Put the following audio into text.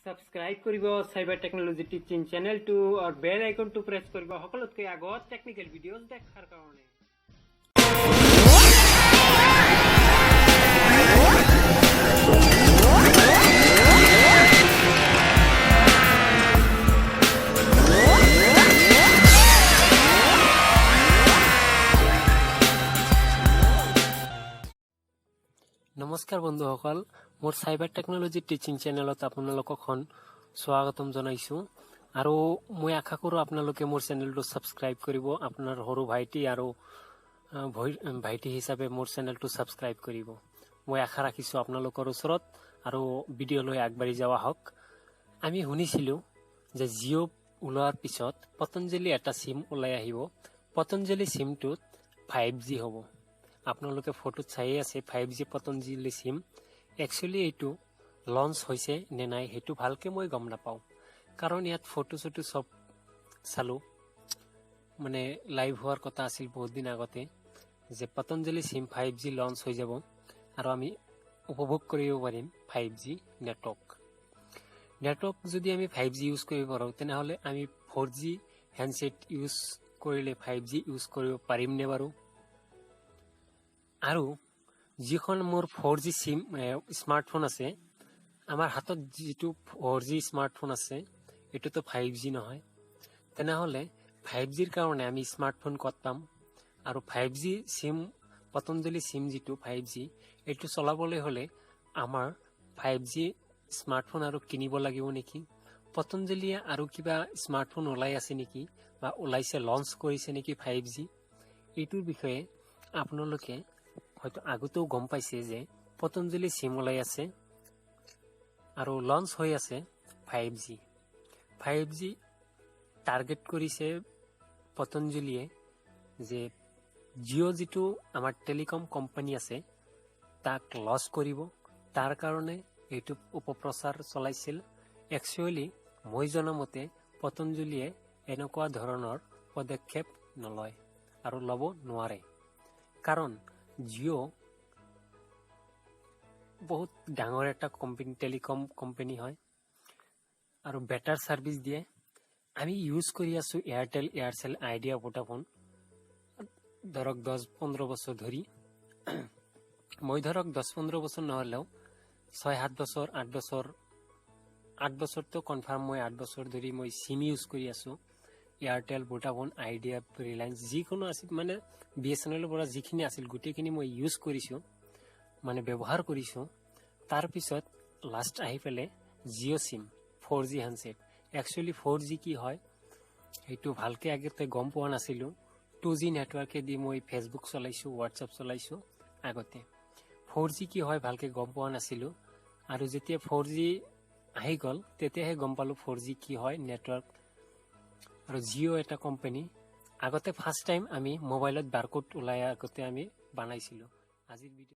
Subscribe কৰিব cyber technology teaching চেনেলটো আৰু বেল আইকনটো প্ৰেছ কৰিব সকলোতকৈ আগত টেকনিক্যাল ভিডিঅ'জ দেখাৰ কাৰণে। নমস্কাৰ বন্ধুসকল, মোৰ সাইবাৰ টেকনলজি টিচিং চেনেলত আপোনালোকক স্বাগতম জনাইছো আৰু মই আশা কৰো আপোনালোকে মোৰ চেনেলটো সাবস্ক্ৰাইব কৰিব। আপোনাৰ সৰু ভাইটি আৰু ভাইটি হিচাপে মোৰ চেনেলটো সাবস্ক্ৰাইব কৰিব। মই আশা ৰাখিছো আপোনালোকৰ ওচৰত আৰু ভিডিঅ'লৈ আগবাঢ়ি যাওয়া হওক। আমি শুনিছিলো যে জিঅ' ওলোৱাৰ পিছত পতঞ্জলি এটা সিম ওলাই আহিব। পতঞ্জলি সিমটোত 5G হ'ব। আপোনালোকে ফটোত চাই আছে 5G পতঞ্জলি সিম। একচুয়ালি এইটো লঞ্চ হৈছে নে নাই হেতু ভালকে মই গম নাপাও, কাৰণ ইয়াত ফটো সব চালো, মানে লাইভ হোৱাৰ কথা আছিল বহুত দিন আগতে যে পতঞ্জলি সিম 5G লঞ্চ হৈ যাব আৰু আমি উপভোগ কৰিব পাৰিম 5G নেটৱৰ্ক যদি আমি 5G ইউজ কৰিব পাৰো তেনেহলে আমি 4G হ্যান্ডসেট ইউজ কৰিলে 5G ইউজ কৰিব পাৰিম নে বাৰু? আৰু যিখন মোৰ 4G সিম স্মাৰ্টফোন আছে, আমাৰ হাতত যেটো 4G স্মাৰ্টফোন আছে এটোতো 5G নহয়, তেনেহলে 5Gৰ কাৰণে আমি স্মাৰ্টফোন কত পাম? আৰু 5G সিম পতঞ্জলি সিম যেটো 5G এটো চলাবলৈ হলে আমাৰ 5G স্মাৰ্টফোন আৰু কিনিব লাগিব নেকি? পতঞ্জলিয়ে আৰু কিবা স্মাৰ্টফোন ওলাই আছে নেকি বা ওলাইছে লঞ্চ কৰিছে নেকি 5G? এইটোৰ বিষয়ে আপোনালোকে হয়তো আগতেও গম পাইছে যে পতঞ্জলি সিম ওলাই আছে আৰু লঞ্চ হৈ আছে 5G টাৰ্গেট কৰিছে পতঞ্জলিয়ে যে জিঅ' যেটো আমাৰ টেলিকম কোম্পানী আছে তাক লস কৰিব। তাৰ কাৰণে এইটো উপপ্ৰচাৰ চলাইছিল। একচুয়ালি মই জনামতে পতঞ্জলিয়ে এনেকুৱা ধৰণৰ পদক্ষেপ নলয় আৰু লব নোৱাৰে, কাৰণ জিঅ' বহুত ডাঙৰ এটা কোম্পানী, টেলিকম কোম্পানী হয় আৰু বেটাৰ সাৰ্ভিস দিয়ে। আমি ইউজ কৰি আছো এয়াৰটেল, এয়াৰসেল, আইডিয়া, ভোডাফোন ধৰক 10-15 বছৰ ধৰি। মই ধৰক 10-15 বছৰ নহলেও 6-7 বছৰ 8 বছৰটো কনফাৰ্ম, মই 8 বছৰ ধৰি মই সিম ইউজ কৰি আছো। এয়াৰটেল, ভোডাফোন, আইডিয়া, ৰিলায়েন্স যিকোনো আছিল, মানে বিএসএনএলৰ পৰা যিখিনি আছিল গোটেইখিনি মই ইউজ কৰিছো, মানে ব্যৱহাৰ কৰিছো। তাৰ পিছত লাষ্ট আহি পেলে জিঅ' সিম 4G হ্যান্ডসেট। একচুয়ালি 4G কি হয় এইটো ভালকে আগতে গম পোৱা নাছিলো। 2G নেটৱৰ্কে দি মই ফেসবুক চলাইছো, হোৱাটছআপ চলাইছো। আগতে 4G কি হয় ভালকে গম পোৱা নাছিলো, আৰু যেতিয়া 4G আহি গল তেতিয়াহে গম পালো 4G কি হয় নেটৱৰ্ক। আৰু জিঅ' এটা কোম্পানী। আগতে ফাৰ্স্ট টাইম আমি মোবাইলত বাৰকোড ওলাই আগতে আমি বানাইছিলো। আজিৰ ভিডিও